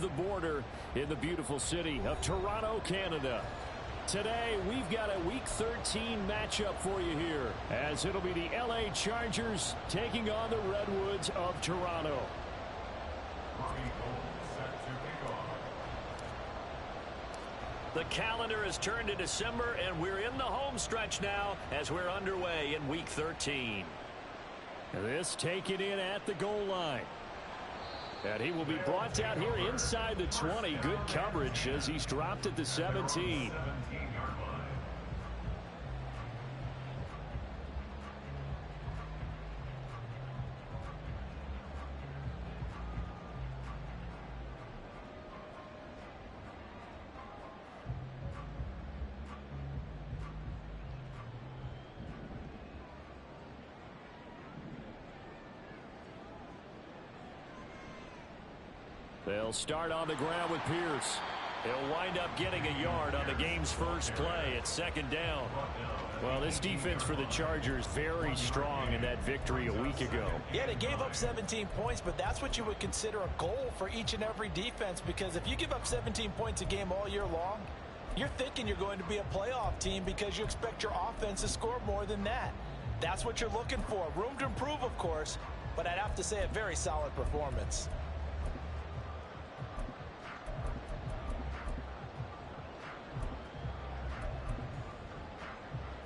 the border in the beautiful city of Toronto, Canada. Today, we've got a Week 13 matchup for you here, as it'll be the LA Chargers taking on the Redwoods of Toronto. The calendar has turned to December, and we're in the home stretch now as we're underway in Week 13. This taken in at the goal line. And he will be brought down here inside the 20. Good coverage as he's dropped at the 17. They'll start on the ground with Pierce. He'll wind up getting a yard on the game's first play at second down. Well, this defense for the Chargers very strong in that victory a week ago. Yeah, they gave up 17 points, but that's what you would consider a goal for each and every defense, because if you give up 17 points a game all year long, you're thinking you're going to be a playoff team because you expect your offense to score more than that. That's what you're looking for. Room to improve, of course, but I'd have to say a very solid performance.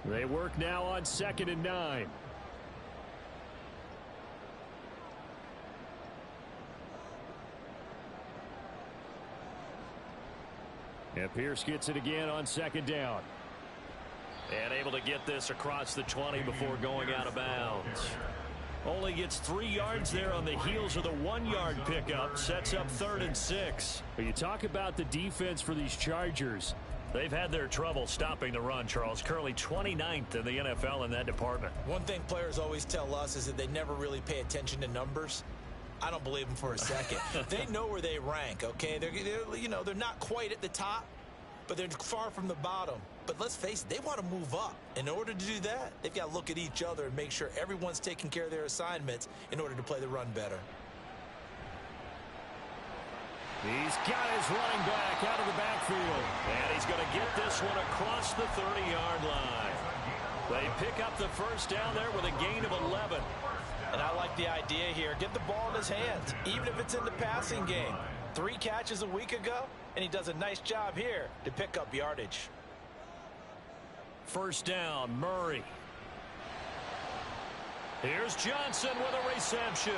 They work now on 2nd and 9. And Pierce gets it again on 2nd down. And able to get this across the 20 before going out of bounds. Only gets 3 yards there on the heels of the 1-yard pickup. Sets up 3rd and 6. But you talk about the defense for these Chargers. They've had their trouble stopping the run, Charles. Currently 29th in the NFL in that department. One thing players always tell us is that they never really pay attention to numbers. I don't believe them for a second. They know where they rank, okay? They're not quite at the top, but they're far from the bottom. But let's face it, they want to move up. In order to do that, they've got to look at each other and make sure everyone's taking care of their assignments in order to play the run better. He's got his running back out of the backfield. And he's going to get this one across the 30-yard line. They pick up the first down there with a gain of 11. And I like the idea here. Get the ball in his hands, even if it's in the passing game. 3 catches a week ago, and he does a nice job here to pick up yardage. First down, Murray. Here's Johnson with a reception.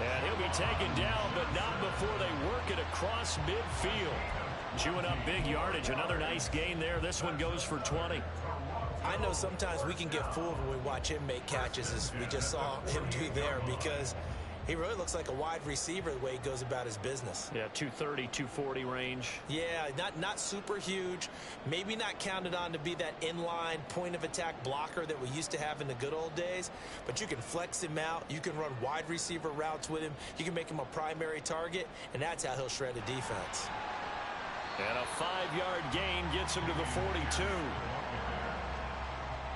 And he'll be taken down, but not before they work it across midfield. Chewing up big yardage. Another nice gain there. This one goes for 20. I know sometimes we can get fooled when we watch him make catches, as we just saw him do there, because he really looks like a wide receiver the way he goes about his business. Yeah, 230, 240 range. Yeah, not super huge. Maybe not counted on to be that inline point-of-attack blocker that we used to have in the good old days. But you can flex him out. You can run wide receiver routes with him. You can make him a primary target, and that's how he'll shred a defense. And a 5-yard gain gets him to the 42.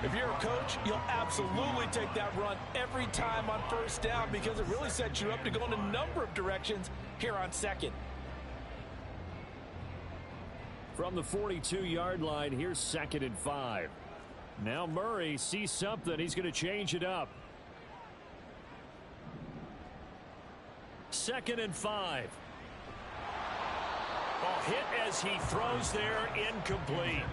If you're a coach, you'll absolutely take that run every time on first down, because it really sets you up to go in a number of directions here on 2nd. From the 42-yard line, here's 2nd and 5. Now Murray sees something. He's going to change it up. 2nd and 5. Oh, hit as he throws there, incomplete.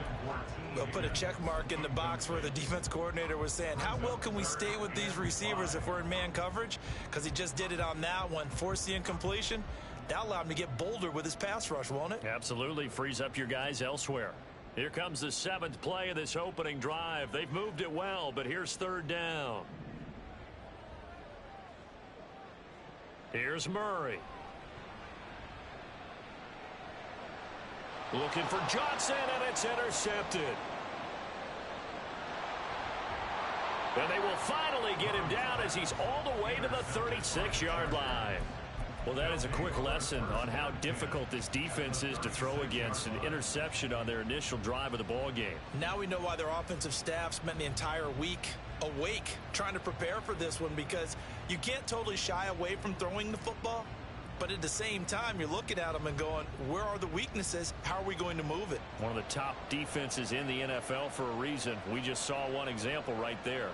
They'll put a check mark in the box where the defense coordinator was saying, how well can we stay with these receivers if we're in man coverage? Because he just did it on that one, forced the incompletion. That allowed him to get bolder with his pass rush, won't it? Absolutely. Frees up your guys elsewhere. Here comes the 7th play of this opening drive. They've moved it well, but here's 3rd down. Here's Murray. Looking for Johnson, and it's intercepted. And they will finally get him down as he's all the way to the 36-yard line. Well, that is a quick lesson on how difficult this defense is to throw against. An interception on their initial drive of the ball game. Now we know why their offensive staff spent the entire week awake trying to prepare for this one, because you can't totally shy away from throwing the football. But at the same time, you're looking at them and going, where are the weaknesses? How are we going to move it? One of the top defenses in the NFL for a reason. We just saw one example right there.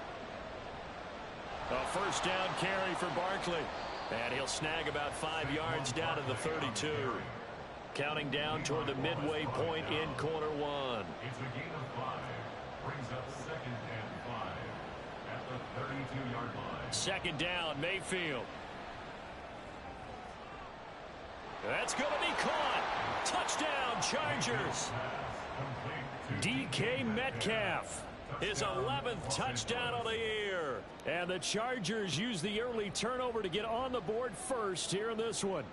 A first down carry for Barkley. And he'll snag about 5 yards down to the 32. Counting down toward the midway point in quarter one. It's a gain of 5. Brings up 2nd and 5 at the 32-yard line. Second down, Mayfield. That's going to be caught. Touchdown, Chargers. DK Metcalf. His 11th touchdown of the year. And the Chargers use the early turnover to get on the board first here in this one.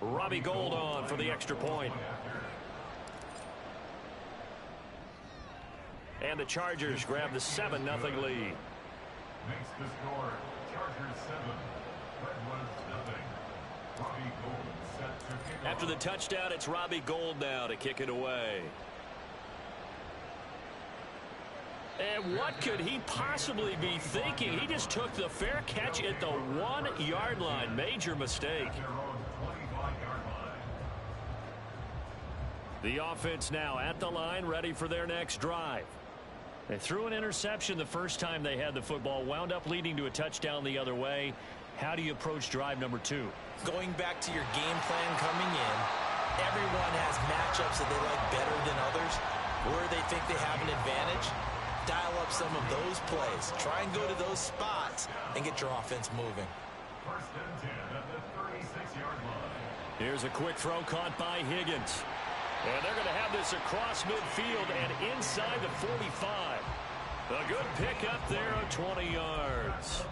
Robbie Gould on for the extra point. And the Chargers grab the 7-0 lead. Makes the score Chargers 7, Redwoods nothing. Robbie Gould set to kick off. After the touchdown, it's Robbie Gould now to kick it away. And what could he possibly be thinking? He just took the fair catch at the 1-yard line. Major mistake. The offense now at the line, ready for their next drive. They threw an interception the first time they had the football, wound up leading to a touchdown the other way. How do you approach drive number 2? Going back to your game plan coming in, everyone has matchups that they like better than others, where they think they have an advantage. Dial up some of those plays. Try and go to those spots and get your offense moving. First and 10 at the 36-yard line. Here's a quick throw caught by Higgins. And they're going to have this across midfield and inside the 45. A good pickup there of 20 yards.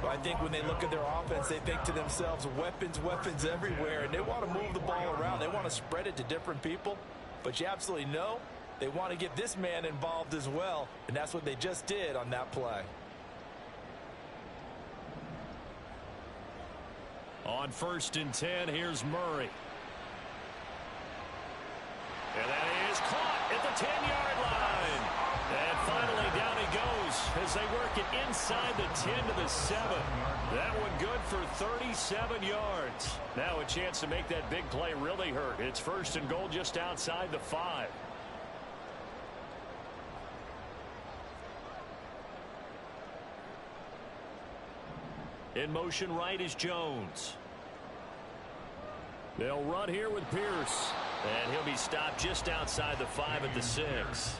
I think when they look at their offense, they think to themselves, weapons, weapons everywhere, and they want to move the ball around. They want to spread it to different people, but you absolutely know they want to get this man involved as well, and that's what they just did on that play. On 1st and 10, here's Murray. And that is caught at the 10-yard line. And finally down he goes as they work it inside the 10 to the 7. That one good for 37 yards. Now a chance to make that big play really hurt. It's 1st and goal just outside the 5. In motion right is Jones. They'll run here with Pierce. And he'll be stopped just outside the 5 at the 6.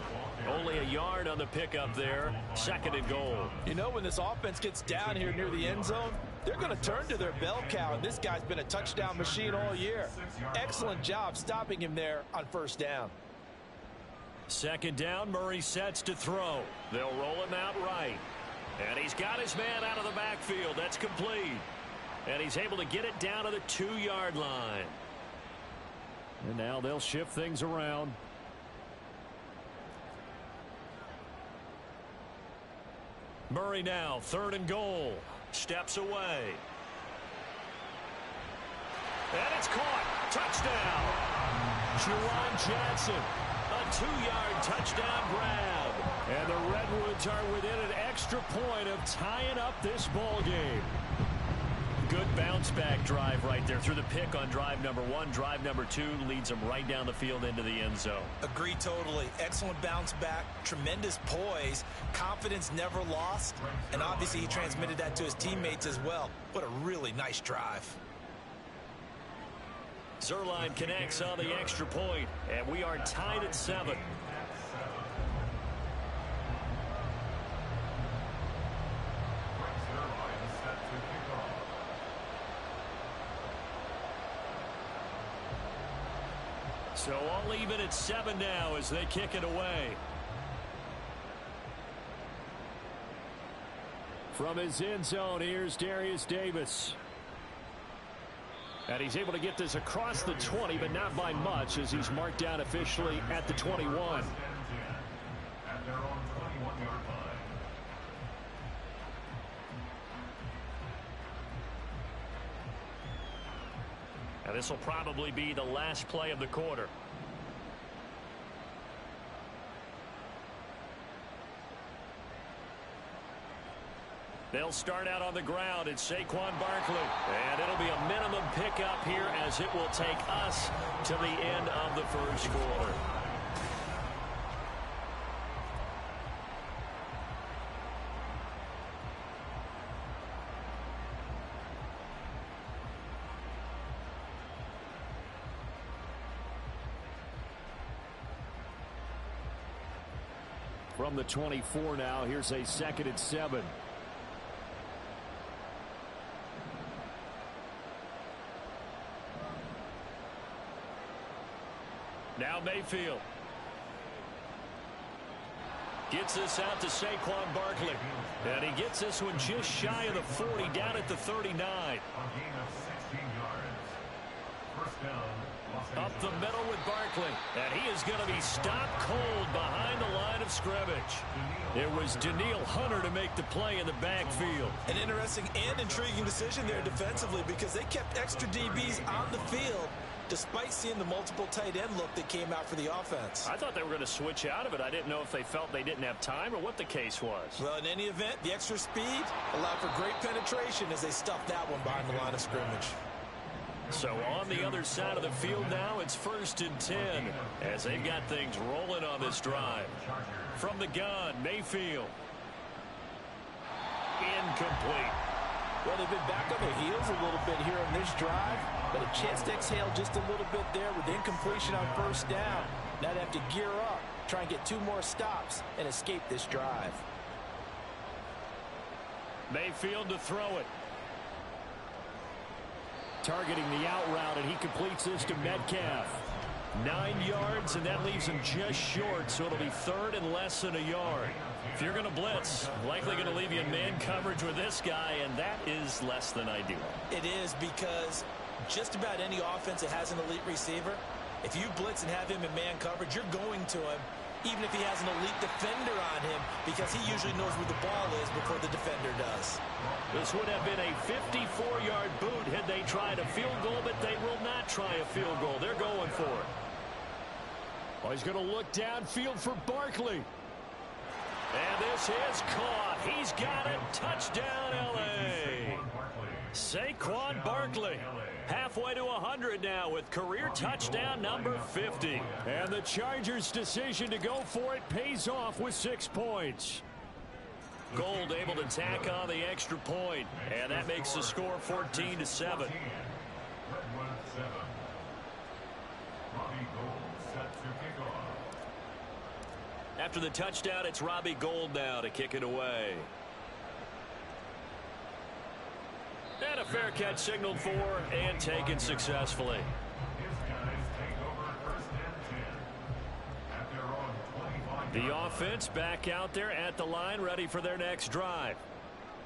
Only a yard on the pickup there. 2nd and goal. You know, when this offense gets down here near the end zone, they're going to turn to their bell cow, and this guy's been a touchdown machine all year. Excellent job stopping him there on 1st down. 2nd down, Murray sets to throw. They'll roll him out right. And he's got his man out of the backfield. That's complete. And he's able to get it down to the 2-yard line. And now they'll shift things around. Murray now, 3rd and goal. Steps away. And it's caught. Touchdown. Juwan Johnson. A 2-yard touchdown grab. And the Redwoods are within an extra point of tying up this ball game. Good bounce back drive right there through the pick on drive number 1. Drive number 2 leads them right down the field into the end zone. Agree totally. Excellent bounce back. Tremendous poise. Confidence never lost. And obviously he transmitted that to his teammates as well. What a really nice drive. Zerline connects on the extra point, and we are tied at 7. So all even at 7 now as they kick it away. From his end zone, here's Darius Davis. And he's able to get this across the 20, but not by much as he's marked down officially at the 21. At their own 21-yard line. And this will probably be the last play of the quarter. They'll start out on the ground. It's Saquon Barkley. And it'll be a minimum pickup here as it will take us to the end of the first quarter. From the 24 now, here's a 2nd and 7. Now Mayfield. Gets this out to Saquon Barkley. And he gets this one just shy of the 40, down at the 39. A gain of 16 yards. First down. Up the middle with Barkley. And he is going to be stopped cold behind the line of scrimmage. It was Danielle Hunter to make the play in the backfield. An interesting and intriguing decision there defensively because they kept extra DBs on the field despite seeing the multiple tight end look that came out for the offense. I thought they were going to switch out of it. I didn't know if they felt they didn't have time or what the case was. Well, in any event, the extra speed allowed for great penetration as they stuffed that one behind the line of scrimmage. So on the other side of the field now, it's 1st and 10 as they've got things rolling on this drive. From the gun, Mayfield. Incomplete. Well, they've been back on their heels a little bit here on this drive, but a chance to exhale just a little bit there with incompletion on first down. Now they have to gear up, try and get 2 more stops, and escape this drive. Mayfield to throw it. Targeting the out route, and he completes this to Metcalf. 9 yards, and that leaves him just short, so it'll be 3rd and less than a yard. If you're going to blitz, likely going to leave you in man coverage with this guy, and that is less than ideal. It is because just about any offense that has an elite receiver, if you blitz and have him in man coverage, you're going to him, even if he has an elite defender on him, because he usually knows where the ball is before the defender does. This would have been a 54-yard boot had they tried a field goal, but they will not try a field goal. They're going for it. Oh, he's going to look downfield for Barkley. And this is caught. He's got it. Touchdown, L.A. Saquon Barkley. Halfway to 100 now with career touchdown number 50. And the Chargers' decision to go for it pays off with 6 points. Gold able to tack on the extra point, and that makes the score 14-7. After the touchdown, it's Robbie Gould now to kick it away. And a fair catch signaled for and taken successfully. The offense back out there at the line, ready for their next drive.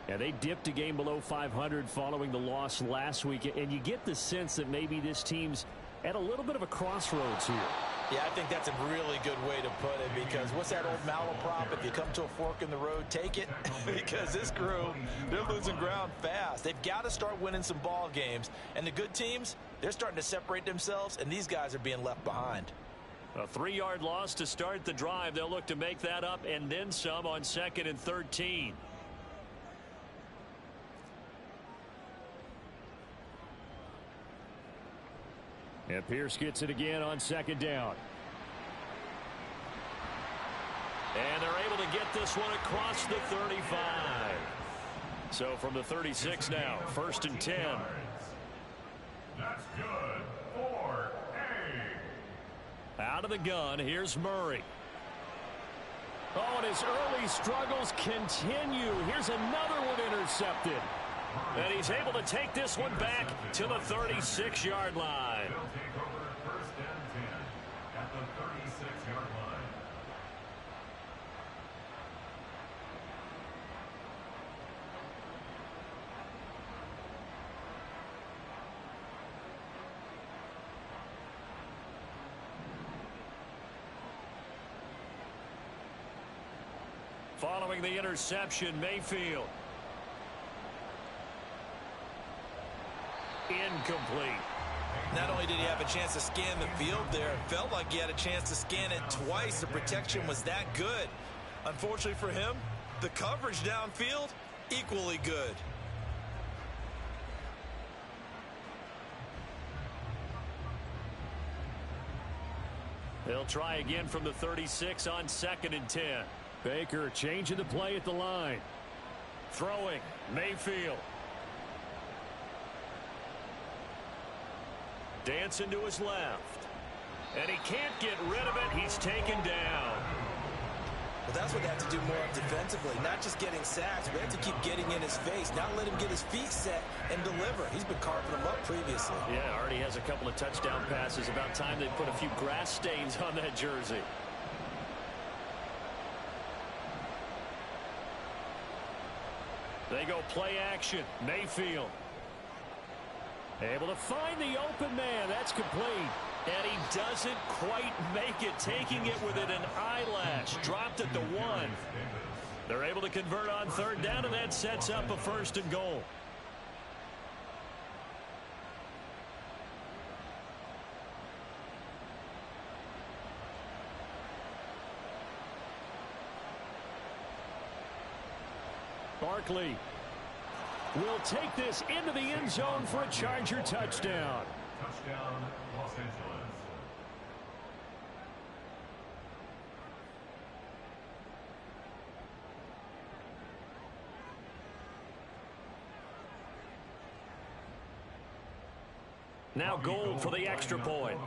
And they dipped a game below 500 following the loss last week. And you get the sense that maybe this team's at a little bit of a crossroads here. Yeah, I think that's a really good way to put it, because what's that old malaprop? If you come to a fork in the road, take it. Because this crew, they're losing ground fast. They've got to start winning some ball games. And the good teams, they're starting to separate themselves, and these guys are being left behind. A 3-yard loss to start the drive. They'll look to make that up and then some on 2nd and 13. And Pierce gets it again on 2nd down. And they're able to get this one across the 35. So from the 36 now, 1st and 10. That's good for A. Out of the gun, here's Murray. Oh, and his early struggles continue. Here's another one intercepted. And he's able to take this one back to the 36-yard line. They'll take over 1st and 10 at the 36-yard line. Following the interception, Mayfield. Incomplete. Not only did he have a chance to scan the field there, it felt like he had a chance to scan it twice. The protection was that good. Unfortunately for him, the coverage downfield, equally good. They'll try again from the 36 on 2nd and 10. Baker changing the play at the line. Throwing, Mayfield. Dancing to his left. And he can't get rid of it. He's taken down. Well, that's what they have to do more of defensively. Not just getting sacks, but they have to keep getting in his face. Not let him get his feet set and deliver. He's been carving them up previously. Yeah, already has a couple of touchdown passes. About time they put a few grass stains on that jersey. They go play action. Mayfield. Able to find the open man. That's complete. And he doesn't quite make it. Taking it within an eyelash. Dropped at the 1. They're able to convert on 3rd down, and that sets up a 1st and goal. Barkley will take this into the end zone for a Charger touchdown. Touchdown, Los Angeles. Now Gold for the extra point.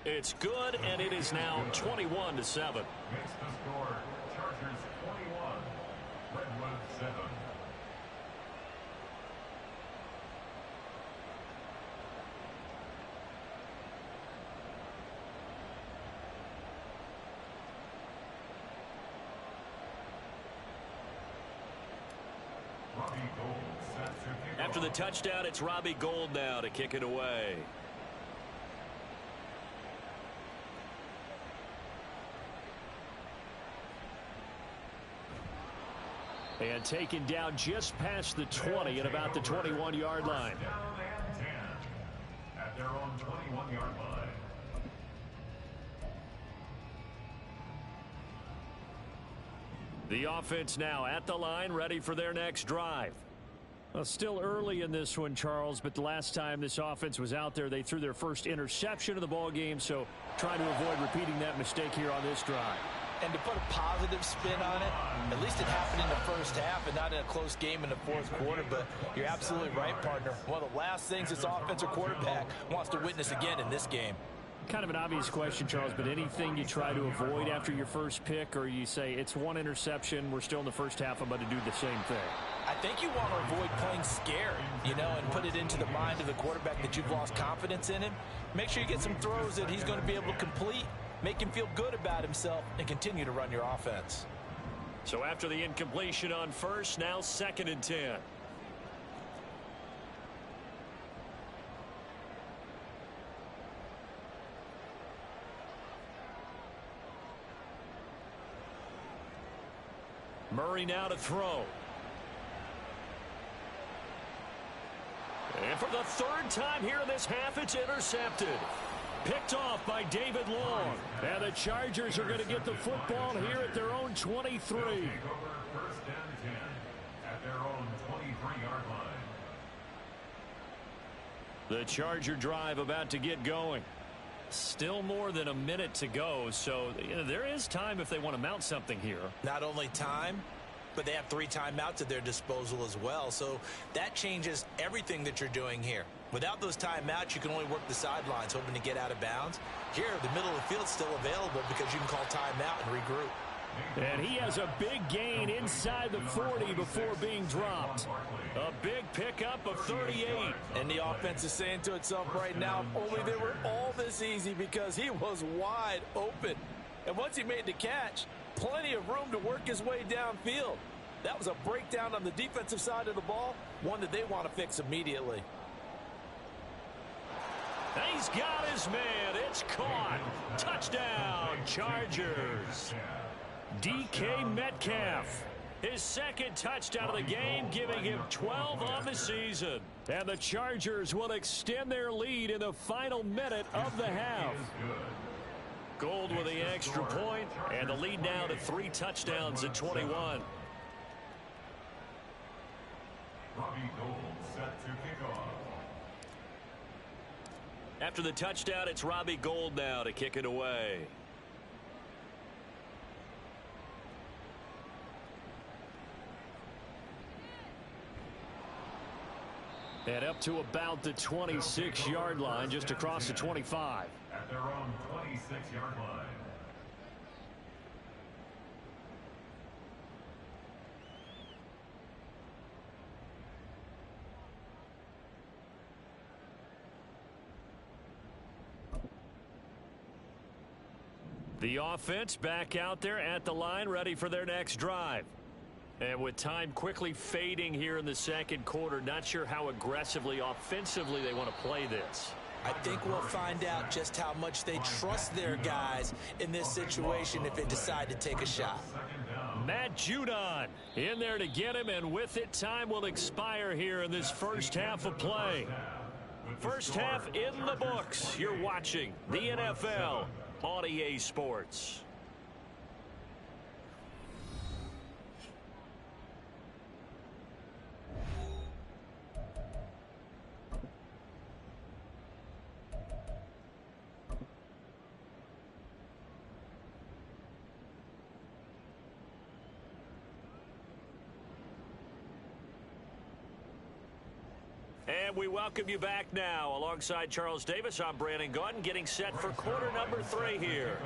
It's good, and it is now 21-7. Makes the score Chargers 21, Redwood 7. After the touchdown, it's Robbie Gould now to kick it away. And taken down just past the 20 at about the 21-yard line. Down and 10 at their own 21-yard line. The offense now at the line, ready for their next drive. Well, still early in this one, Charles, but the last time this offense was out there, they threw their first interception of the ball game, so trying to avoid repeating that mistake here on this drive. And to put a positive spin on it, at least it happened in the first half and not in a close game in the fourth quarter. But you're absolutely right, partner. One of the last things this offensive quarterback wants to witness again in this game. Kind of an obvious question, Charles, but anything you try to avoid after your first pick, or you say it's one interception, we're still in the first half, I'm about to do the same thing? I think you want to avoid playing scared, and put it into the mind of the quarterback that you've lost confidence in him. Make sure you get some throws that he's going to be able to complete, make him feel good about himself, and continue to run your offense. So after the incompletion on first, now 2nd and 10. Murray now to throw. And for the 3rd time here in this half, it's intercepted. Picked off by David Long. And the Chargers are going to get the football here at their own 23. First down 10 at their own 23-yard line. The Charger drive about to get going. Still more than a minute to go, so there is time if they want to mount something here. Not only time, but they have 3 timeouts at their disposal as well. So that changes everything that you're doing here. Without those timeouts, you can only work the sidelines, hoping to get out of bounds. Here, the middle of the field's still available because you can call timeout and regroup. And he has a big gain inside the 40 before being dropped. A big pickup of 38. And the offense is saying to itself right now, if only they were all this easy, because he was wide open. And once he made the catch, plenty of room to work his way downfield. That was a breakdown on the defensive side of the ball, one that they want to fix immediately. He's got his man. It's caught. Touchdown, Chargers. DK Metcalf. His 2nd touchdown of the game, giving him 12 on the season. And the Chargers will extend their lead in the final minute of the half. Gold with the extra point, and the lead now to 3 touchdowns at 21. Robbie Gould set to kick off. After the touchdown, it's Robbie Gould now to kick it away. And up to about the 26-yard line, just across the 25. At their own 26-yard line. The offense back out there at the line, ready for their next drive. And with time quickly fading here in the second quarter, not sure how aggressively, offensively they want to play this. I think we'll find out just how much they trust their guys in this situation if they decide to take a shot. Matt Judon in there to get him, and with it, time will expire here in this first half of play. First half in the books. You're watching the NFL on EA Sports. And we welcome you back now. Alongside Charles Davis, I'm Brandon Gaudin, getting set for quarter number 3 here.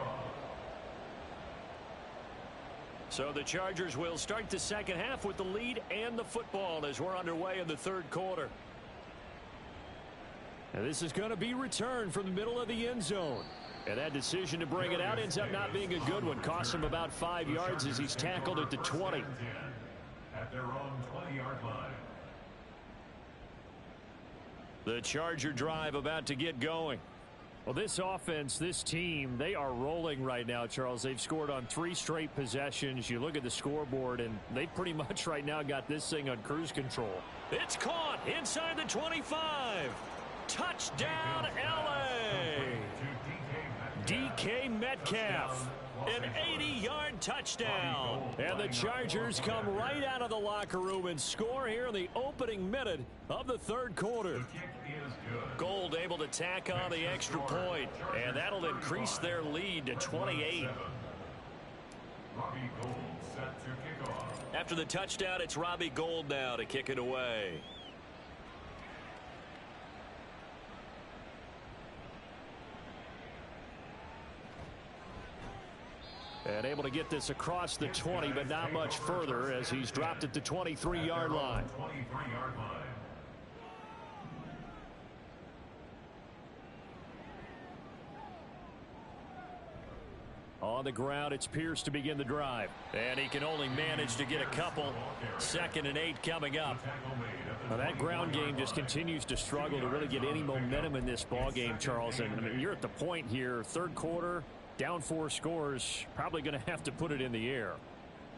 So the Chargers will start the second half with the lead and the football as we're underway in the third quarter. And this is going to be returned from the middle of the end zone. And that decision to bring it out ends up not being a good one. Cost him about 5 yards as he's tackled at the 20. At their own 20-yard line. The Charger drive about to get going. Well, this offense, this team, they are rolling right now, Charles. They've scored on 3 straight possessions. You look at the scoreboard, and they pretty much right now got this thing on cruise control. It's caught inside the 25. Touchdown, L.A. DK Metcalf. An 80-yard touchdown. And the Chargers come right out of the locker room and score here in the opening minute of the third quarter. Gould able to tack on the extra point, and that'll increase their lead to 28. Robbie Gould set to kick off. After the touchdown, it's Robbie Gould now to kick it away. And able to get this across the 20, but not much further as he's dropped at the 23-yard line. 23-yard line. On the ground, it's Pierce to begin the drive. And he can only manage to get a couple. 2nd and 8 coming up. Now that ground game just continues to struggle to really get any momentum in this ball game, Charles. And I mean, you're at the point here, third quarter, down 4 scores, probably going to have to put it in the air.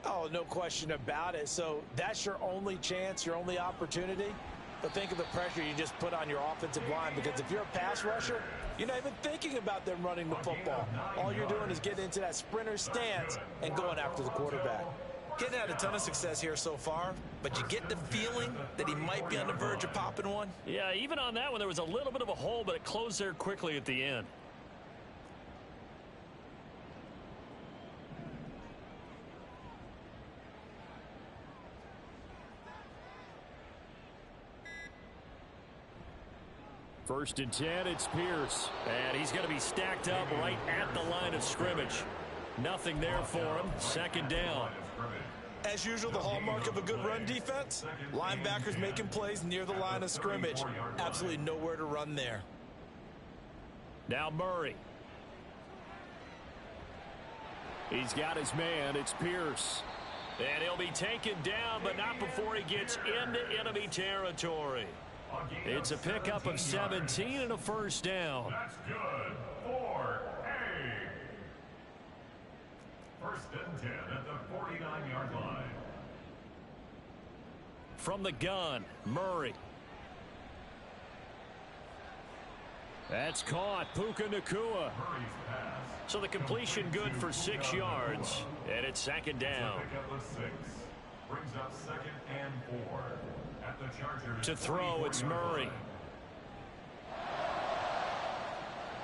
Oh, no question about it. So that's your only chance, your only opportunity. But think of the pressure you just put on your offensive line, because if you're a pass rusher, you're not even thinking about them running the football. All you're doing is getting into that sprinter stance and going after the quarterback. Getting had a ton of success here so far, but you get the feeling that he might be on the verge of popping one. Yeah, even on that one, there was a little bit of a hole, but it closed there quickly at the end. First and 10, it's Pierce. And he's going to be stacked up right at the line of scrimmage. Nothing there for him. 2nd down. As usual, the hallmark of a good run defense, linebackers making plays near the line of scrimmage. Absolutely nowhere to run there. Now Murray. He's got his man. It's Pierce. And he'll be taken down, but not before he gets into enemy territory. It's a pickup of 17 and a first down. That's good for A. First and 10 at the 49-yard line. From the gun, Murray. That's caught. Puka Nacua. Murray's pass So the completion good for 6 yards, and it's second down. Brings up 2nd and 4 at the Chargers. To throw, it's Murray.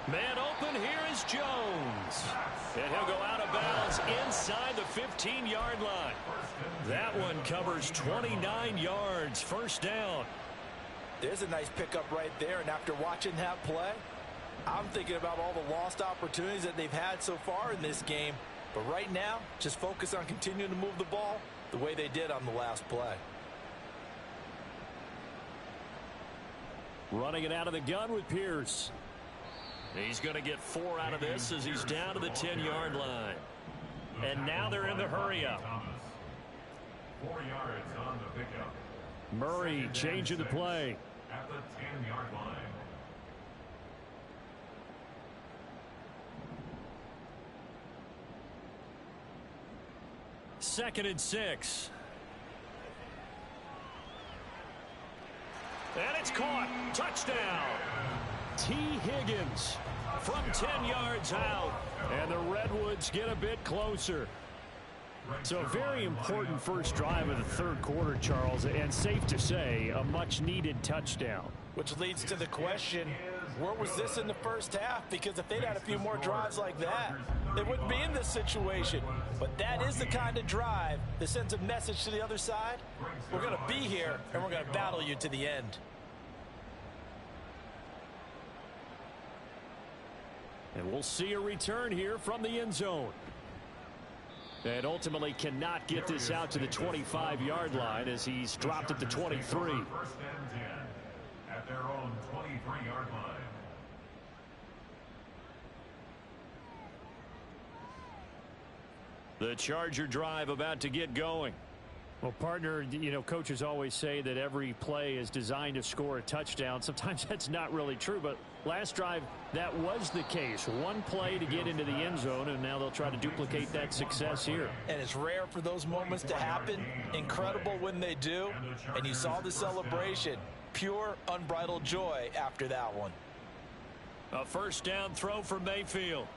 Man open, here is Jones. And he'll go out of bounds inside the 15-yard line. That one covers 29 yards, first down. There's a nice pickup right there, and after watching that play, I'm thinking about all the lost opportunities that they've had so far in this game. But right now, just focus on continuing to move the ball the way they did on the last play. Running it out of the gun with Pierce. He's going to get 4 out of this as he's down to the 10-yard line. And now they're in the hurry-up. 4 yards on the pickup. Murray changing the play. At the 10-yard line. Second and 6. And it's caught. Touchdown. T. Higgins from 10 yards out. And the Redwoods get a bit closer. So a very important first drive of the third quarter, Charles, and safe to say, a much-needed touchdown. Which leads to the question, where was this in the first half? Because if they'd had a few more drives like that, they wouldn't be in this situation. But that is the kind of drive that sends a message to the other side. We're going to be here, and we're going to battle you to the end. And we'll see a return here from the end zone. And ultimately cannot get this out to the 25-yard line as he's dropped at the 23. First and 10 at their own 23-yard line. The Charger drive about to get going. Well, partner, you know, coaches always say that every play is designed to score a touchdown. Sometimes that's not really true, but last drive, that was the case. One play to get into the end zone, and now they'll try to duplicate that success here. And it's rare for those moments to happen. Incredible when they do. And you saw the celebration. Pure, unbridled joy after that one. A first down throw for Mayfield.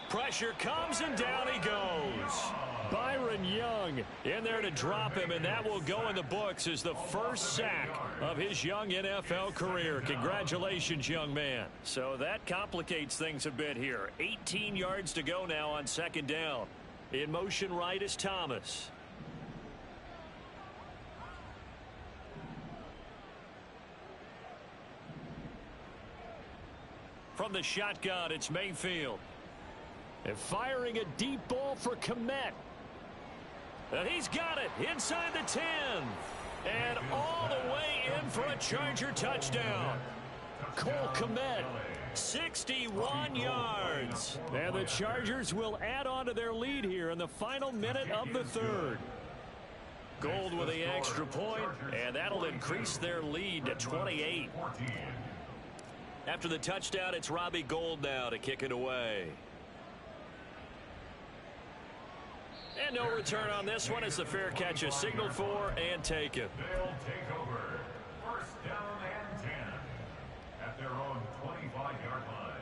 Pressure comes, and down he goes. Byron Young In there to drop him, and that will go in the books as the first sack of his young NFL career. Congratulations, young man. So that complicates things a bit here. 18 yards to go now on second down. In motion right is Thomas. From the shotgun, it's Mayfield. and firing a deep ball for Kmet. And he's got it inside the 10. And all the way in for a Charger touchdown. Cole Kmet, 61 yards. And the Chargers will add on to their lead here in the final minute of the third. Gold with the extra point, and that'll increase their lead to 28. After the touchdown, it's Robbie Gould now to kick it away. And no return on this one as the fair catch is signaled for and taken. They'll take over. First down and 10 at their own 25-yard line.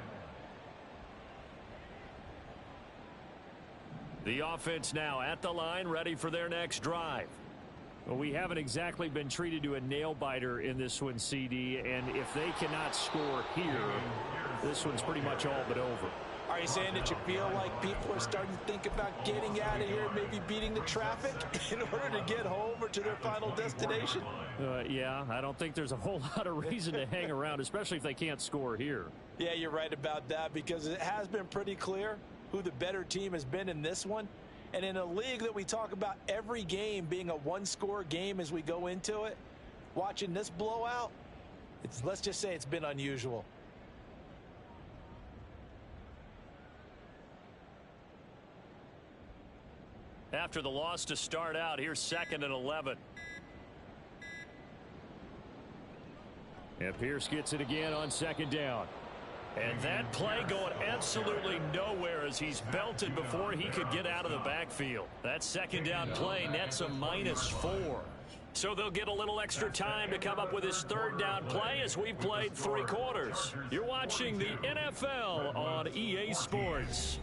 The offense now at the line, ready for their next drive. Well, we haven't exactly been treated to a nail-biter in this one, CD, and if they cannot score here, this one's pretty much all but over. Are you saying that you feel like people are starting to think about getting out of here, maybe beating the traffic in order to get home or to their final destination? Yeah, I don't think there's a whole lot of reason to hang around, especially if they can't score here. Yeah, you're right about that, because it has been pretty clear who the better team has been in this one. And in a league that we talk about every game being a one-score game as we go into it, watching this blowout, let's just say it's been unusual. After the loss to start out, here's 2nd and 11. And Pierce gets it again on 2nd down. And that play going absolutely nowhere as he's belted before he could get out of the backfield. That second down play nets a -4. So they'll get a little extra time to come up with his third down play as we've played 3 quarters. You're watching the NFL on EA Sports.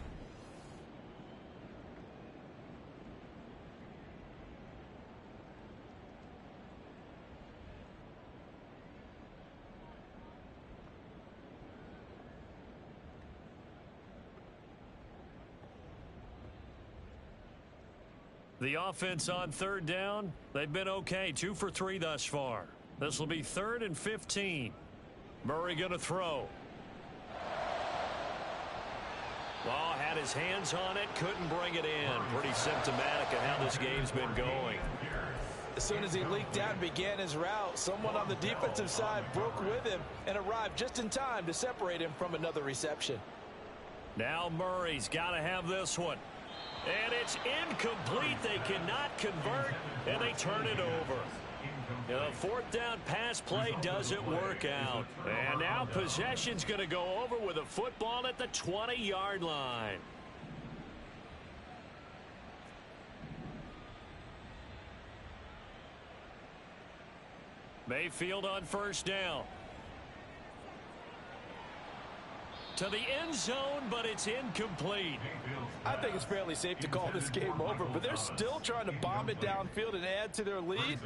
The offense on third down, they've been okay, 2 for 3 thus far. This will be 3rd and 15. Murray going to throw. Ball had his hands on it, couldn't bring it in. Pretty symptomatic of how this game's been going. As soon as he leaked out and began his route, someone on the defensive side broke with him and arrived just in time to separate him from another reception. Now Murray's got to have this one. And it's incomplete. They cannot convert, and they turn it over. The 4th down pass play doesn't work out. And now possession's going to go over with a football at the 20-yard line. Mayfield on first down. To the end zone, but it's incomplete. I think it's fairly safe to call this game over, but they're still trying to bomb it downfield and add to their lead.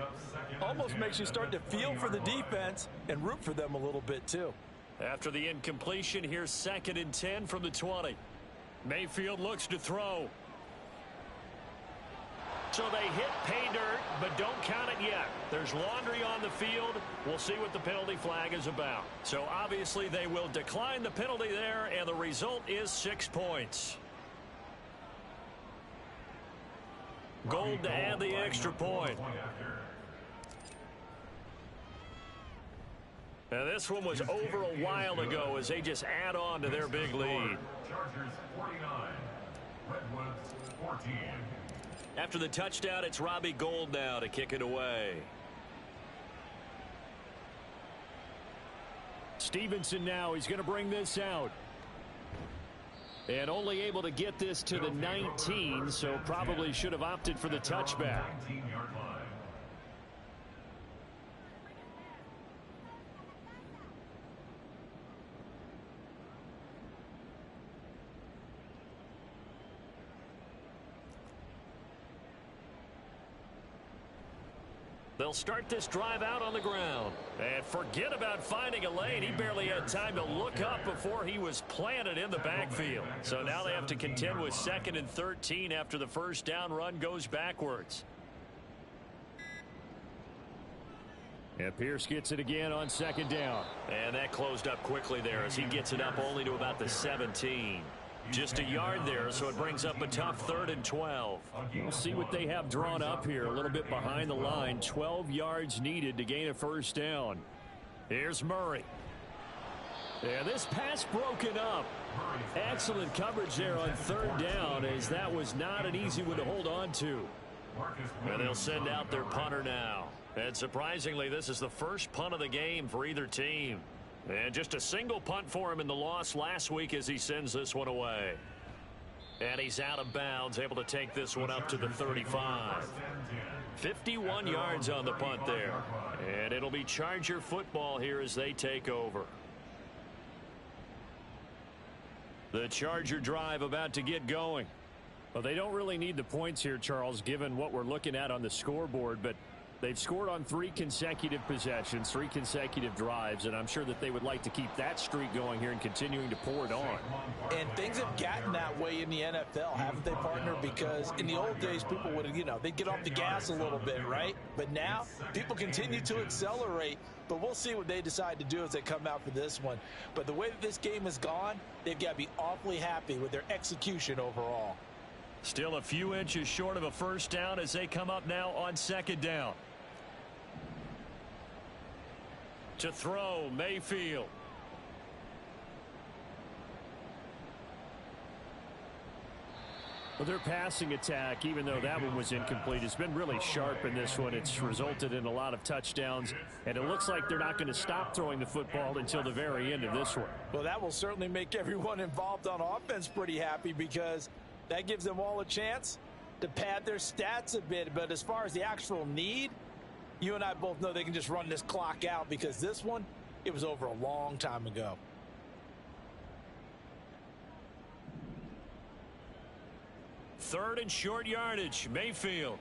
Almost makes you start to feel for the defense and root for them a little bit, too. After the incompletion, here's 2nd and 10 from the 20. Mayfield looks to throw. So they hit pay dirt, but don't count it yet. There's laundry on the field. We'll see what the penalty flag is about. So obviously they will decline the penalty there, and the result is 6 points. Gold to add the extra point. Now this one was over a while ago as they just add on to their big lead. Chargers 49, Redwoods 14. After the touchdown, it's Robbie Gould now to kick it away. Stevenson now, he's going to bring this out. And only able to get this to the 19, so probably should have opted for the touchback. 19-yard line. They'll start this drive out on the ground. And forget about finding a lane. He barely had time to look up before he was planted in the backfield. So now they have to contend with 2nd and 13 after the first down run goes backwards. And Pierce gets it again on 2nd down. And that closed up quickly there as he gets it up only to about the 17. Just a yard there, so it brings up a tough 3rd and 12. We'll see what they have drawn up here. A little bit behind the line. 12 yards needed to gain a first down. Here's Murray. And this pass broken up. Excellent coverage there on 3rd down, as that was not an easy one to hold on to. And they'll send out their punter now. And surprisingly, this is the first punt of the game for either team. And just a single punt for him in the loss last week as he sends this one away. And he's out of bounds, able to take this one up to the 35. 51 yards on the punt there. And it'll be Charger football here as they take over. The Charger drive about to get going. Well, they don't really need the points here, Charles, given what we're looking at on the scoreboard, but they've scored on 3 consecutive possessions, 3 consecutive drives, and I'm sure that they would like to keep that streak going here and continuing to pour it on. And things have gotten that way in the NFL, haven't they, partner? Because in the old days, people would, they'd get off the gas a little bit, right? But now, people continue to accelerate, but we'll see what they decide to do as they come out for this one. But the way that this game has gone, they've got to be awfully happy with their execution overall. Still a few inches short of a first down as they come up now on 2nd down. To throw, Mayfield. Well, their passing attack, even though that one was incomplete, has been really sharp in this one. It's resulted in a lot of touchdowns, and it looks like they're not going to stop throwing the football until the very end of this one. Well, that will certainly make everyone involved on offense pretty happy, because that gives them all a chance to pad their stats a bit. But as far as the actual need, you and I both know they can just run this clock out, because this one, it was over a long time ago. Third and short yardage. Mayfield.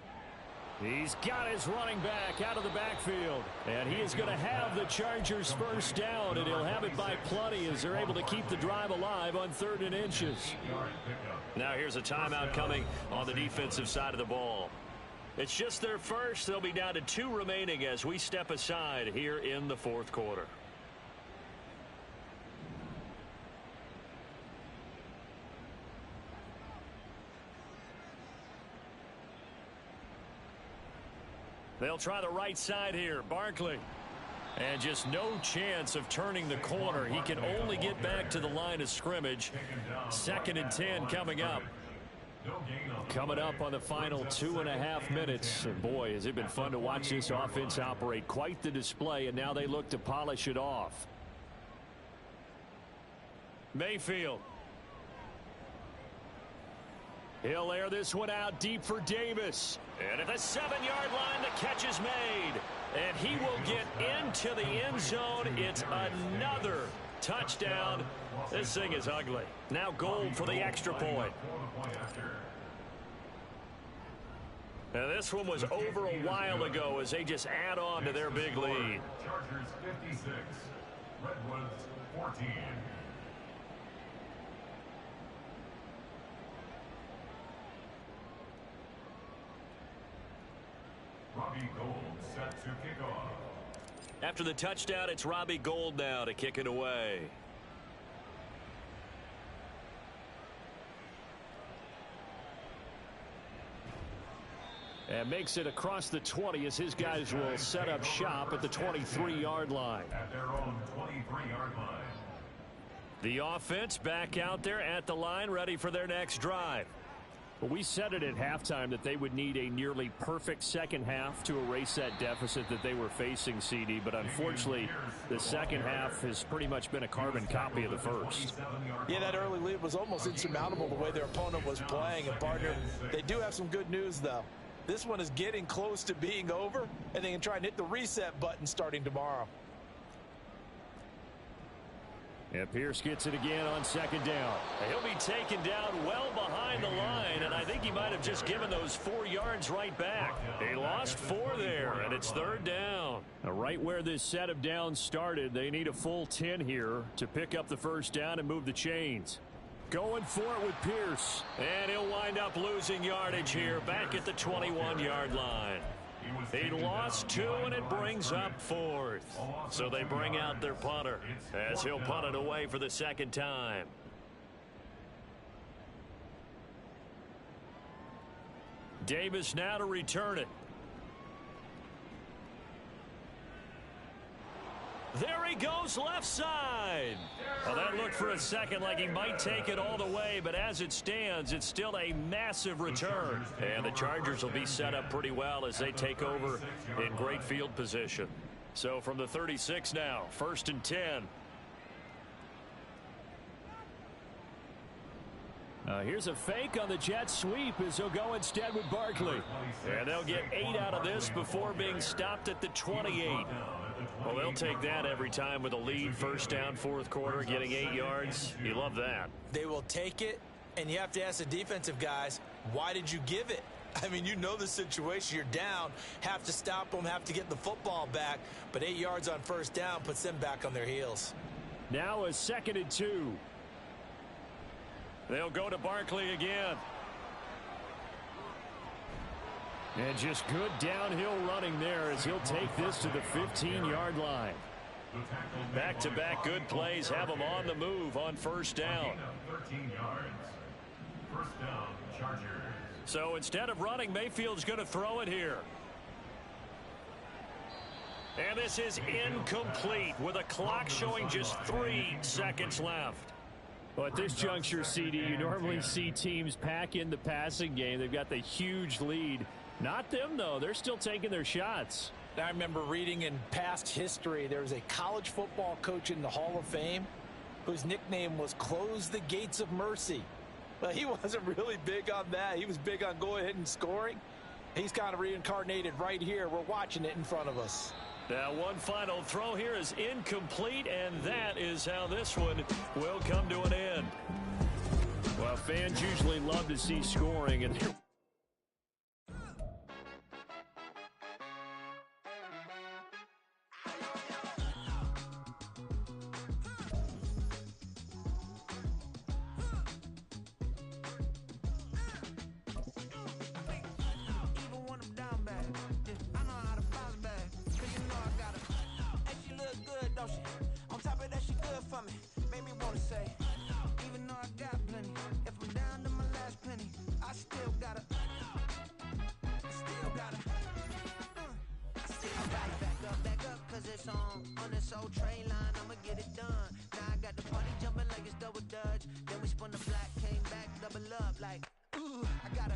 He's got his running back out of the backfield. And he is going to have the Chargers first down, and he'll have it by plenty as they're able to keep the drive alive on 3rd and inches. Now here's a timeout coming on the defensive side of the ball. It's just their first. They'll be down to 2 remaining as we step aside here in the 4th quarter. They'll try the right side here. Barkley. And just no chance of turning the corner. He can only get back to the line of scrimmage. 2nd and 10 coming up. Coming up on the final 2.5 minutes. And boy, has it been fun to watch this offense operate. Quite the display, and now they look to polish it off. Mayfield. He'll air this one out deep for Davis. And at the 7-yard line, the catch is made. And he will get into the end zone. It's another touchdown. This thing is ugly. Now Gold for the extra point. Now this one was over a while ago as they just add on to their big lead. Chargers 56, Redwoods 14. Robbie Gold set to kick off. After the touchdown, it's Robbie Gold now to kick it away. And makes it across the 20 as his guys will set up shop at the 23-yard line. At their own 23-yard line. The offense back out there at the line, ready for their next drive. Well, we said it at halftime that they would need a nearly perfect second half to erase that deficit that they were facing, CD. But unfortunately, the second half has pretty much been a carbon copy of the first. Yeah, that early lead was almost insurmountable the way their opponent was playing. And, partner, they do have some good news, though. This one is getting close to being over, and they can try and hit the reset button starting tomorrow. And Pierce gets it again on 2nd down. He'll be taken down well behind the line, and I think he might have just given those 4 yards right back. He lost 4 there, and it's 3rd down. Now, right where this set of downs started, they need a full 10 here to pick up the first down and move the chains. Going for it with Pierce. And he'll wind up losing yardage here back at the 21-yard line. He lost 2, and it brings up 4th. So they bring out their punter as he'll punt it away for the 2nd time. Davis now to return it. There he goes, left side. Well, that looked for a second like he might take it all the way, but as it stands, it's still a massive return. And the Chargers will be set up pretty well as they take over in great field position. So from the 36 now, 1st and 10. Here's a fake on the jet sweep as he'll go instead with Barkley. And they'll get 8 out of this before being stopped at the 28. Well, they'll take that every time with a lead. 1st down, 4th quarter, getting 8 yards. You love that. They will take it, and you have to ask the defensive guys, why did you give it? I mean, you know the situation. You're down, have to stop them, have to get the football back. But 8 yards on 1st down puts them back on their heels. Now a 2nd and 2. They'll go to Barkley again. And just good downhill running there as he'll take this to the 15-yard line. Back-to-back good plays have him on the move on 1st down. 13 yards. 1st down, Chargers. So instead of running, Mayfield's going to throw it here. And this is incomplete with a clock showing just 3 seconds left. Well, at this juncture, CD, you normally see teams pack in the passing game. They've got the huge lead. Not them, though. They're still taking their shots. I remember reading in past history, there was a college football coach in the Hall of Fame whose nickname was Close the Gates of Mercy. But he wasn't really big on that. He was big on going ahead and scoring. He's kind of reincarnated right here. We're watching it in front of us. Now one final throw here is incomplete, and that is how this one will come to an end. Well, fans usually love to see scoring, and on top of that, she good for me. Made me wanna say, even though I got plenty, if I'm down to my last penny, I still gotta back up, cause it's on this old train line, I'ma get it done. Now I got the party jumping like it's double dutch. Then we spun the block, came back, double up like, ooh, I gotta